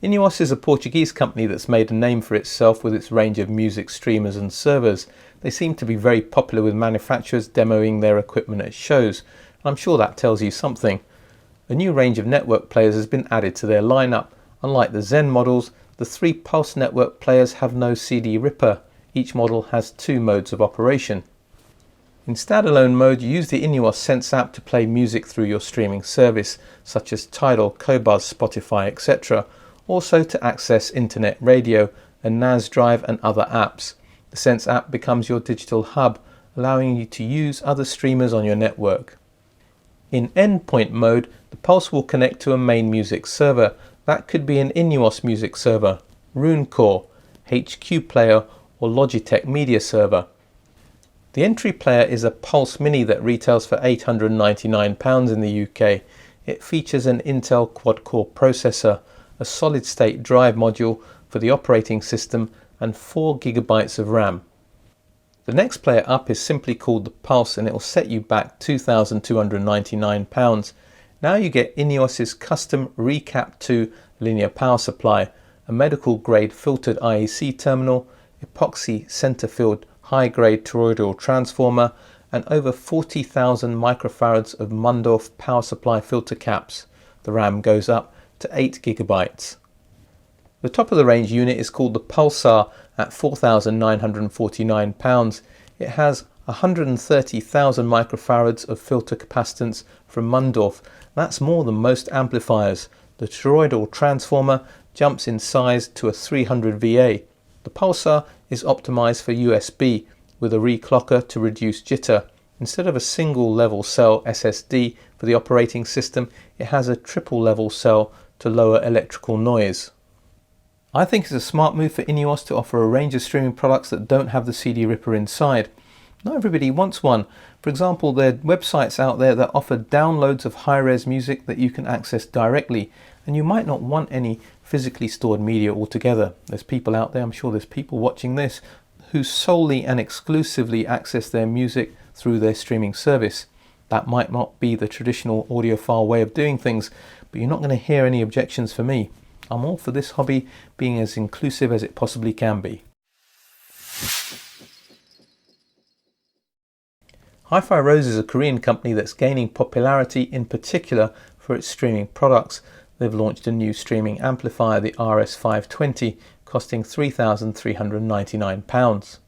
Innuos is a Portuguese company that's made a name for itself with its range of music streamers and servers. They seem to be very popular with manufacturers demoing their equipment at shows. I'm sure that tells you something. A new range of network players has been added to their lineup. Unlike the Zen models, the 3 Pulse network players have no CD ripper. Each model has 2 modes of operation. In standalone mode, you use the Innuos Sense app to play music through your streaming service, such as Tidal, Qobuz, Spotify, etc. Also to access internet radio, a NAS drive and other apps. The Sense app becomes your digital hub, allowing you to use other streamers on your network. In endpoint mode, the Pulse will connect to a main music server. That could be an Innuos music server, RuneCore, HQ player or Logitech media server. The entry player is a Pulse Mini that retails for £899 in the UK. It features an Intel quad-core processor, a solid-state drive module for the operating system and 4 GB of RAM. The next player up is simply called the Pulse and it will set you back £2,299. Now you get Innuos' custom Recap 2 linear power supply, a medical grade filtered IEC terminal, epoxy center-filled high-grade toroidal transformer and over 40,000 microfarads of Mundorf power supply filter caps. The RAM goes up to 8 GB. The top of the range unit is called the Pulsar at £4,949. It has 130,000 microfarads of filter capacitance from Mundorf. That's more than most amplifiers. The toroidal transformer jumps in size to a 300 VA. The Pulsar is optimized for USB with a reclocker to reduce jitter. Instead of a single level cell SSD for the operating system, it has a triple level cell to lower electrical noise. I think it's a smart move for Innuos to offer a range of streaming products that don't have the CD ripper inside. Not everybody wants one. For example, there are websites out there that offer downloads of high-res music that you can access directly, and you might not want any physically stored media altogether. There's people out there, I'm sure there's people watching this, who solely and exclusively access their music through their streaming service. That might not be the traditional audiophile way of doing things, but you're not going to hear any objections from me. I'm all for this hobby being as inclusive as it possibly can be. Hifi Rose is a Korean company that's gaining popularity in particular for its streaming products. They've launched a new streaming amplifier, the RS520, costing £3,399.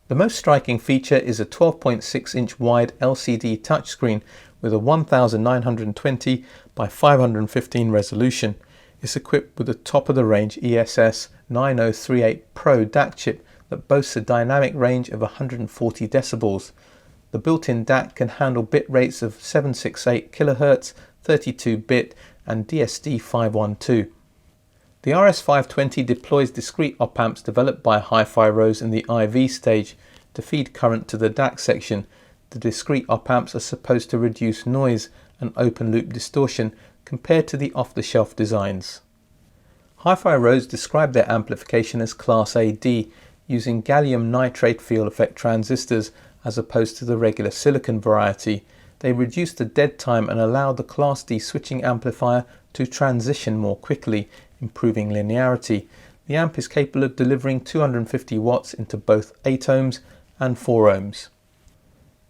The most striking feature is a 12.6-inch wide LCD touchscreen with a 1920 by 515 resolution. It's equipped with a top-of-the-range ESS 9038 Pro DAC chip that boasts a dynamic range of 140 decibels. The built-in DAC can handle bit rates of 768 kHz, 32-bit and DSD512. The RS520 deploys discrete op-amps developed by Hifi Rose in the IV stage to feed current to the DAC section. The discrete op-amps are supposed to reduce noise and open-loop distortion compared to the off-the-shelf designs. Hifi Rose described their amplification as Class AD, using gallium nitride field effect transistors as opposed to the regular silicon variety. They reduced the dead time and allowed the Class D switching amplifier to transition more quickly, improving linearity. The amp is capable of delivering 250 watts into both 8 ohms and 4 ohms.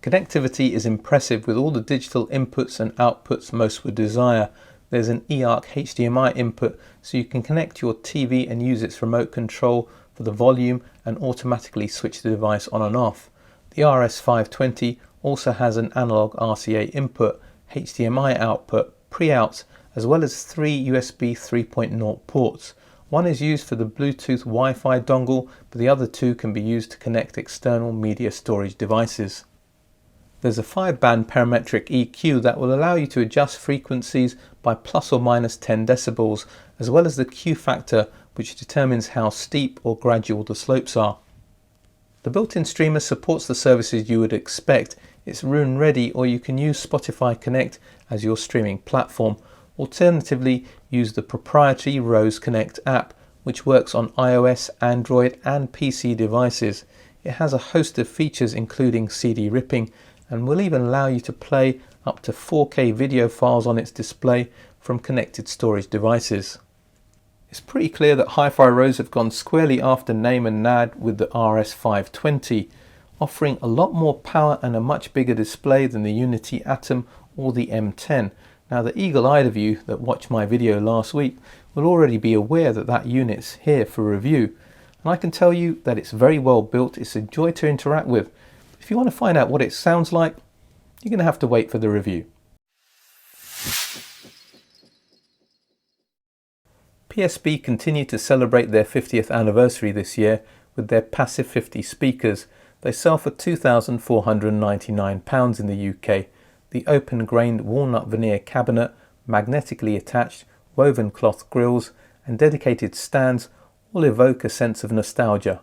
Connectivity is impressive with all the digital inputs and outputs most would desire. There's an eARC HDMI input so you can connect your TV and use its remote control for the volume and automatically switch the device on and off. The RS520 also has an analog RCA input, HDMI output, pre-outs, as well as 3 USB 3.0 ports. One is used for the Bluetooth Wi-Fi dongle, but the other 2 can be used to connect external media storage devices. There's a 5-band parametric EQ that will allow you to adjust frequencies by plus or minus 10 decibels, as well as the Q factor, which determines how steep or gradual the slopes are. The built-in streamer supports the services you would expect. It's Roon ready, or you can use Spotify Connect as your streaming platform. Alternatively, use the proprietary Rose Connect app, which works on iOS, Android and PC devices. It has a host of features including CD ripping and will even allow you to play up to 4K video files on its display from connected storage devices. It's pretty clear that Hifi Rose have gone squarely after Naim and NAD with the RS520, offering a lot more power and a much bigger display than the Unity Atom or the M10. Now the eagle-eyed of you that watched my video last week will already be aware that that unit's here for review, and I can tell you that it's very well built. It's a joy to interact with. If you want to find out what it sounds like, you're going to have to wait for the review. PSB continue to celebrate their 50th anniversary this year with their Passif 50 speakers. They sell for £2,499 in the UK. The open-grained walnut veneer cabinet, magnetically attached, woven cloth grills and dedicated stands all evoke a sense of nostalgia.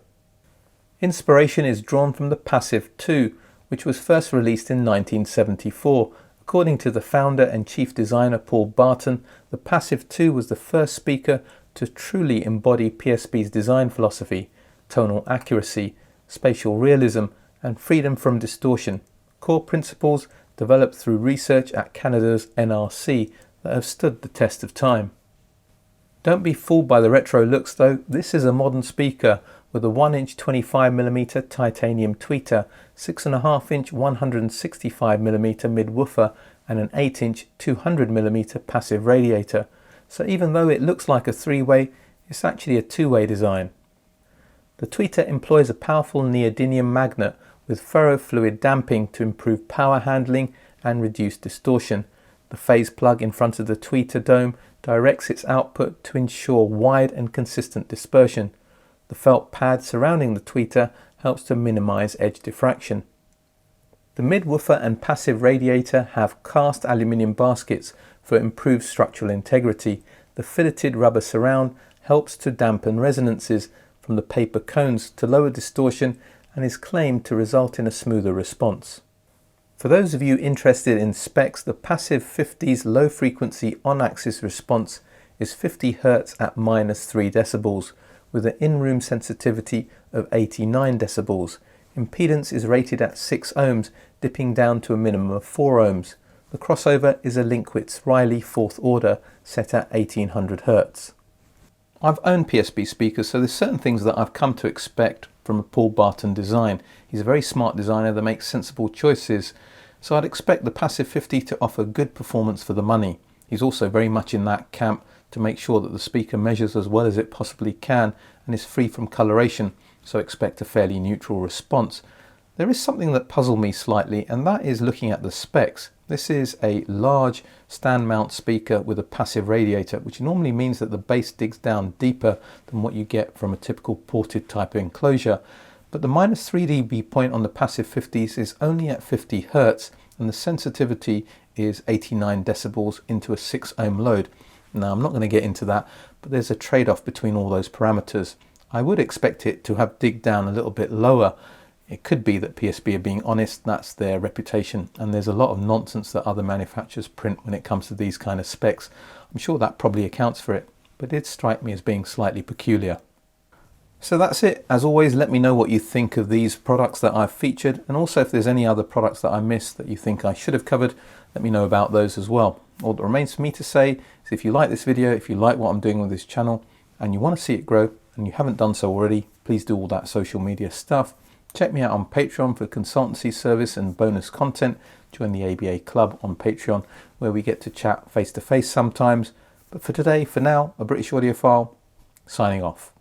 Inspiration is drawn from the Pt.2, which was first released in 1974. According to the founder and chief designer Paul Barton, the Pt.2 was the first speaker to truly embody PSB's design philosophy, tonal accuracy, spatial realism and freedom from distortion, core principles developed through research at Canada's NRC that have stood the test of time. Don't be fooled by the retro looks though. This is a modern speaker with a 1-inch 25mm titanium tweeter, 6.5-inch 165mm mid-woofer and an 8-inch 200mm passive radiator. So even though it looks like a three-way, it's actually a two-way design. The tweeter employs a powerful neodymium magnet with ferrofluid damping to improve power handling and reduce distortion. The phase plug in front of the tweeter dome directs its output to ensure wide and consistent dispersion. The felt pad surrounding the tweeter helps to minimize edge diffraction. The mid-woofer and passive radiator have cast aluminium baskets for improved structural integrity. The filleted rubber surround helps to dampen resonances from the paper cones to lower distortion and is claimed to result in a smoother response. For those of you interested in specs, the Passif 50's low frequency on-axis response is 50 Hz at -3 dB with an in-room sensitivity of 89 dB. Impedance is rated at 6 ohms, dipping down to a minimum of 4 ohms. The crossover is a Linkwitz Riley 4th order set at 1800 Hz. I've owned PSB speakers, so there's certain things that I've come to expect from a Paul Barton design. He's a very smart designer that makes sensible choices, so I'd expect the Passif 50 to offer good performance for the money. He's also very much in that camp to make sure that the speaker measures as well as it possibly can and is free from coloration, so expect a fairly neutral response. There is something that puzzled me slightly, and that is looking at the specs. This is a large stand mount speaker with a passive radiator, which normally means that the bass digs down deeper than what you get from a typical ported type of enclosure. But the -3 dB point on the Passif 50s is only at 50 Hz and the sensitivity is 89 dB into a 6 ohm load. Now I'm not going to get into that, but there's a trade-off between all those parameters. I would expect it to have digged down a little bit lower. It could be that PSB are being honest, that's their reputation, and there's a lot of nonsense that other manufacturers print when it comes to these kind of specs. I'm sure that probably accounts for it, but it did strike me as being slightly peculiar. So that's it. As always, let me know what you think of these products that I've featured, and also if there's any other products that I missed that you think I should have covered, let me know about those as well. All that remains for me to say is if you like this video, if you like what I'm doing with this channel, and you want to see it grow, and you haven't done so already, please do all that social media stuff. Check me out on Patreon for consultancy service and bonus content. Join the ABA Club on Patreon, where we get to chat face to face sometimes. But for today, for now, a British audiophile, signing off.